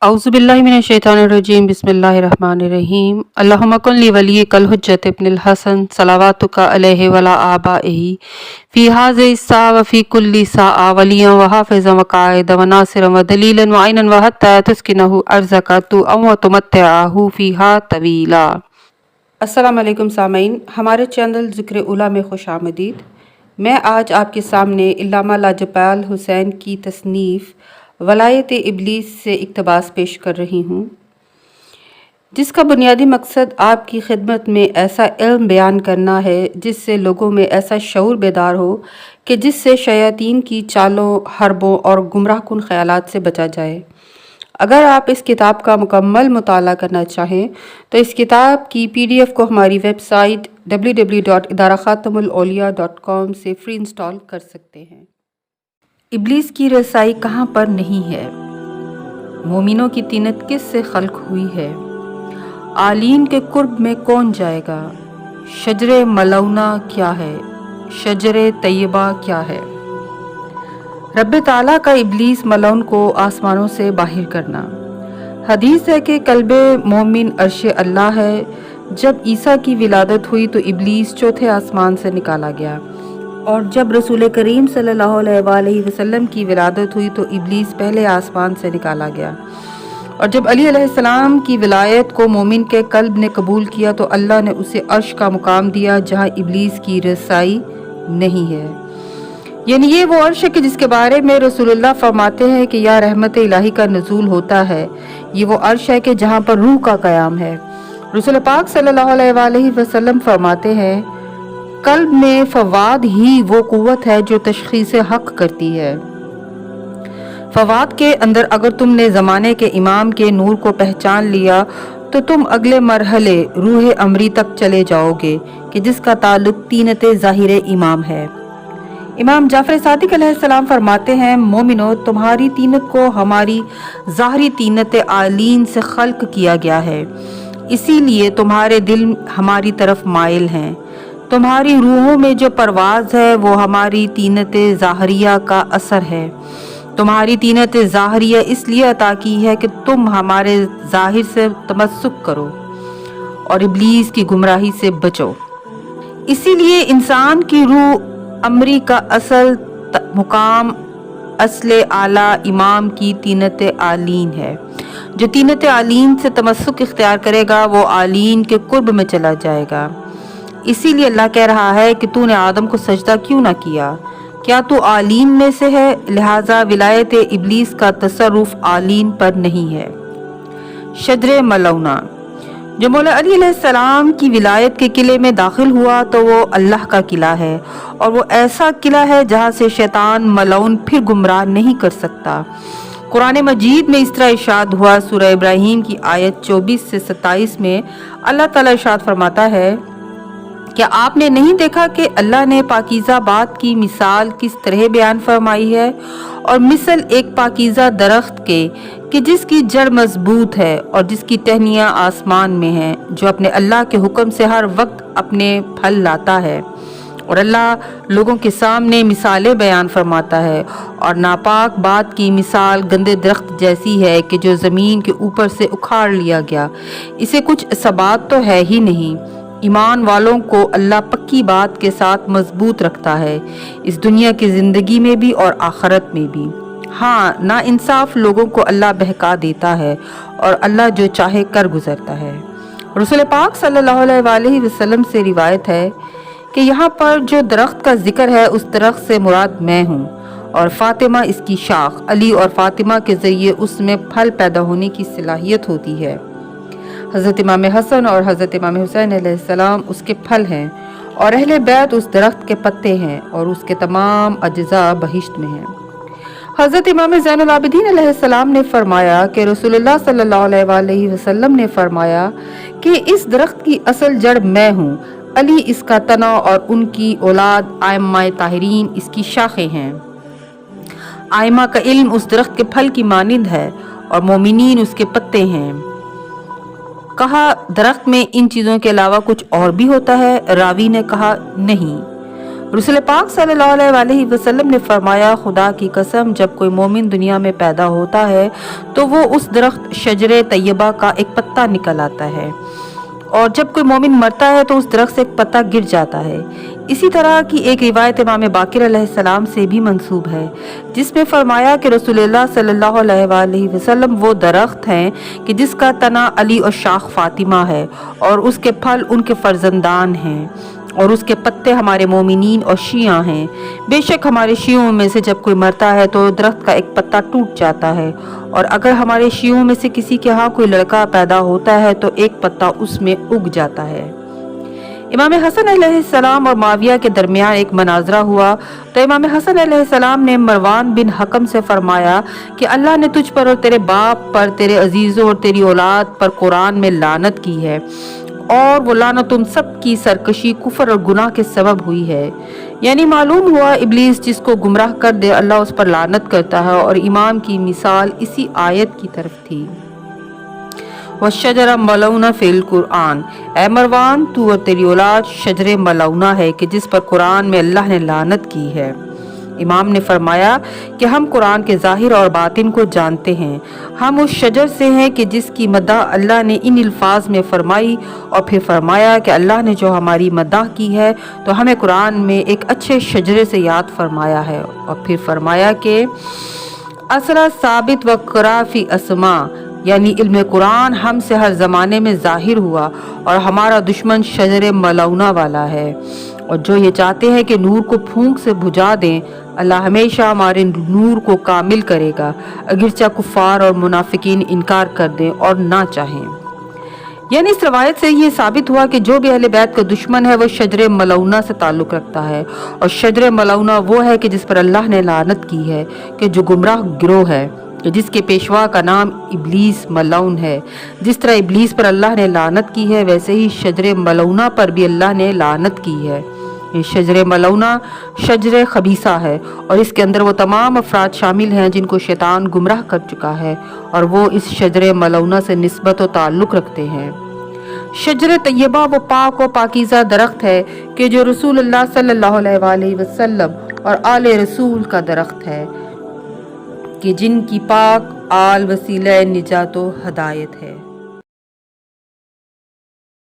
औज़ुबिल्लाहि मिनश्शैतानिर्रजीम बिस्मिल्लाहिर्रहमानिर्रहीम अल्लाहुम्मा कुल्लि वलिय्यिकल हुज्जत इब्निल हसन सलावातुका अलैहि वला आबाइही फ़ी हाज़िहि स्सा व फ़ी कुल्लि साआ वलिय्यन व हाफ़िज़न व क़ाइदन व नासिरन व दलीलन व ऐनन व हत्ता तुस्किनहु अर्ज़का व तुमत्तिअहु फ़ीहा तवीला। अस्सलामु अलैकुम सामीन, हमारे चैनल ज़िक्र उला में खुश आमदीद। मैं आज आपके सामने इल्लामा लाजपाल हुसैन की तसनीफ़ वलायत इब्लीस से इक़्तिबास पेश कर रही हूँ, जिसका बुनियादी मकसद आपकी खिदमत में ऐसा इल्म बयान करना है जिससे लोगों में ऐसा शऊर बेदार हो कि जिससे शयातीन की चालों, हरबों और गुमराहकुन ख़यालात से बचा जाए। अगर आप इस किताब का मुकम्मल मुताला करना चाहें तो इस किताब की PDF को हमारी वेबसाइट www.idarakhatamulauliya.com से फ्री इंस्टॉल कर सकते हैं। इब्लीस की रसाई कहाँ पर नहीं है, मोमिनों की तीनत किस से खल्क हुई है, आलीन के कुर्ब में कौन जाएगा, शजरे मलौना क्या है, शजरे तैयबा क्या है। रब ताला का इब्लीस मलौन को आसमानों से बाहर करना। हदीस है कि कल्बे मोमिन अर्श अल्लाह है। जब ईसा की विलादत हुई तो इब्लीस चौथे आसमान से निकाला गया, और जब रसूल करीम सल्लल्लाहु अलैहि वसल्लम की विलादत हुई तो इब्लीस पहले आसमान से निकाला गया, और जब अली अलैहिस्सलाम की विलायत को मोमिन के कल्ब ने कबूल किया तो अल्लाह ने उसे अर्श का मुकाम दिया जहाँ इब्लीस की रसाई नहीं है। यानी ये वो अर्श है कि जिसके बारे में रसूलुल्लाह फरमाते हैं कि या रहमत इलाही का नज़ूल होता है। ये वो अर्श है कि जहाँ पर रूह का क़याम है। रसूल पाक सल्लल्लाहु अलैहि वसल्लम फरमाते हैं, कल्ब में फवाद ही वो कुव्वत है जो तशख़ीस हक़ करती है। फवाद के अंदर अगर तुमने ज़माने के इमाम के नूर को पहचान लिया तो तुम अगले मरहले रूह अमरी तक चले जाओगे कि जिसका ताल्लुक तीनत ज़ाहिर इमाम है। इमाम जाफर सादिक अलैहिस्सलाम फरमाते हैं, मोमिनो तुम्हारी तीनत को हमारी ज़ाहरी तीनत आलीन से खल्क किया गया है, इसीलिए तुम्हारे दिल हमारी तरफ माइल हैं। तुम्हारी रूहों में जो परवाज़ है वो हमारी तीनत ज़ाहरिया का असर है। तुम्हारी तीनत ज़ाहरिया इसलिए अता की है कि तुम हमारे ज़ाहिर से तमस्सुक करो और इब्लीस की गुमराही से बचो। इसीलिए इंसान की रूह अमरी का असल मुकाम असले आला इमाम की तीनत आलीन है। जो तीनत आलीन से तमस्सुक इख्तियार करेगा वो आलीन के कुर्ब में चला जाएगा। इसीलिए अल्लाह कह रहा है कि तूने आदम को सजदा क्यों ना किया, क्या तू आलीन में से है, लिहाजा विलायत इब्लीस का तसर्रुफ आलीन पर नहीं है। शजरे मलौना, जो मौला अली अलैहिस्सलाम की विलायत के किले में दाखिल हुआ तो वो अल्लाह का किला है, और वो ऐसा किला है जहाँ से शैतान मलौन फिर गुमराह नहीं कर सकता। कुरान मजीद में इस तरह इरशाद हुआ, सूरह इब्राहीम की आयत 24 से 27 में अल्लाह ताला इरशाद फरमाता है, क्या आपने नहीं देखा कि अल्लाह ने पाकीज़ा बात की मिसाल किस तरह बयान फरमाई है, और मिसल एक पाकीज़ा दरख्त के कि जिसकी जड़ मजबूत है और जिसकी टहनियाँ आसमान में हैं, जो अपने अल्लाह के हुक्म से हर वक्त अपने फल लाता है। और अल्लाह लोगों के सामने मिसालें बयान फरमाता है, और नापाक बात की मिसाल गंदे दरख्त जैसी है कि जो ज़मीन के ऊपर से उखाड़ लिया गया, इसे कुछ सबात तो है ही नहीं। ईमान वालों को अल्लाह पक्की बात के साथ मजबूत रखता है, इस दुनिया की ज़िंदगी में भी और आखिरत में भी। हाँ, ना इंसाफ लोगों को अल्लाह बहका देता है और अल्लाह जो चाहे कर गुजरता है। रसूल पाक सल्लल्लाहु अलैहि वसल्लम से रिवायत है कि यहाँ पर जो दरख्त का जिक्र है उस दरख्त से मुराद मैं हूँ, और फातिमा इसकी शाख, अली और फातिमा के ज़रिए उसमें फल पैदा होने की सलाहियत होती है। हज़रत इमाम हसन और हज़रत इमाम हुसैन अलैहिस्सलाम उसके फल हैं, और अहले बैत उस दरख्त के पत्ते हैं, और उसके तमाम अज्जा बहिश्त में हैं। हज़रत इमाम ज़ैनुल आबिदीन अलैहिस्सलाम ने फरमाया कि रसूलुल्लाह सल्लल्लाहु अलैहि वसल्लम ने फरमाया कि इस दरख्त की असल जड़ मैं हूँ, अली इसका तना और उनकी औलाद आइम्मा ताहिरीन इसकी शाखें हैं। आइम्मा का इल्म उस दरख्त के फल की मानिंद है और मोमिनीन उसके पत्ते हैं। कहा, दरख्त में इन चीज़ों के अलावा कुछ और भी होता है? रावी ने कहा, नहीं। रसूल पाक सल्लल्लाहु अलैहि वसल्लम ने फरमाया, खुदा की कसम, जब कोई मोमिन दुनिया में पैदा होता है तो वो उस दरख्त शजरे तैयबा का एक पत्ता निकल आता है, और जब कोई मोमिन मरता है तो उस दरख्त से एक पत्ता गिर जाता है। इसी तरह की एक रिवायत इमाम बाकिर अलैहिस्सलाम से भी मंसूब है, जिसमें फरमाया कि रसूलुल्लाह सल्लल्लाहु अलैहि वसल्लम वो दरख्त हैं कि जिसका तना अली और शाख फातिमा है, और उसके फल उनके फर्जंदान हैं, और उसके पत्ते हमारे मोमिनीन और शिया हैं। बेशक हमारे शियों में से जब कोई मरता है तो दरख्त का एक पत्ता टूट जाता है, और अगर हमारे शियों में से किसी के यहाँ कोई लड़का पैदा होता है तो एक पत्ता उसमें उग जाता है। इमाम हसन अलैहिस्सलाम और माविया के दरमियान एक मनाजरा हुआ तो इमाम हसन अलैहिस्सलाम ने मरवान बिन हकम से फरमाया कि अल्लाह ने तुझ पर और तेरे बाप पर, तेरे अजीजों और तेरी औलाद पर कुरान में लानत की है, और वो लानत तुम सब की सरकशी, कुफर और गुनाह के सबब हुई है। यानी मालूम हुआ इब्लीस जिसको गुमराह कर दे अल्लाह उस पर लानत करता है, और इमाम की मिसाल इसी आयत की तरफ थी, वशजरा मलऊना फिल कुरान, ए मरवान तू और तेरी औलाद शजरे मलऊना है कि जिस पर कुरान में अल्लाह ने लानत की है। इमाम ने फरमाया कि हम कुरान के ज़ाहिर और बातिन को जानते हैं, हम उस शजर से हैं कि जिसकी मदाह अल्लाह ने इन अल्फाज में फरमाई, और फिर फरमाया कि अल्लाह ने जो हमारी मदाह की है तो हमें कुरान में एक अच्छे शजरे से याद फरमाया है, और फिर फरमाया कि असरा साबित व कराफी असमा, यानी इल्म कुरान हमसे हर ज़माने में ज़ाहिर हुआ, और हमारा दुश्मन शजर मलऊना वाला है, और जो ये चाहते हैं कि नूर को फूंक से बुझा दें, अल्लाह हमेशा हमारे नूर को कामिल करेगा, अगरचे कुफार और मुनाफिकीन इनकार कर दें और ना चाहें। यानी इस रवायत से ये साबित हुआ कि जो भी अहले बैत का दुश्मन है वो शजर मलऊना से ताल्लुक़ रखता है, और शजर मलऊना वो है कि जिस पर अल्लाह ने लानत की है, कि जो गुमराह गिरोह है, जिसके पेशवा का नाम इब्लीस मलऊन है। जिस तरह इब्लीस पर अल्लाह ने लानत की है, वैसे ही शजर मलऊना पर भी अल्लाह ने लानत की है। ये शजर मलऊना शजर खबीसा है, और इसके अंदर वो तमाम अफराद शामिल हैं जिनको शैतान गुमराह कर चुका है, और वो इस शजर मलऊना से निस्बत व ताल्लुक़ रखते हैं। शजर तैयबा वो पाक व पाकीज़ा दरख्त है कि जो रसूलुल्लाह सल्लल्लाहु अलैहि वसल्लम और आले रसूल का दरख्त है, कि जिनकी पाक आल वसीला निजात व हदायत है।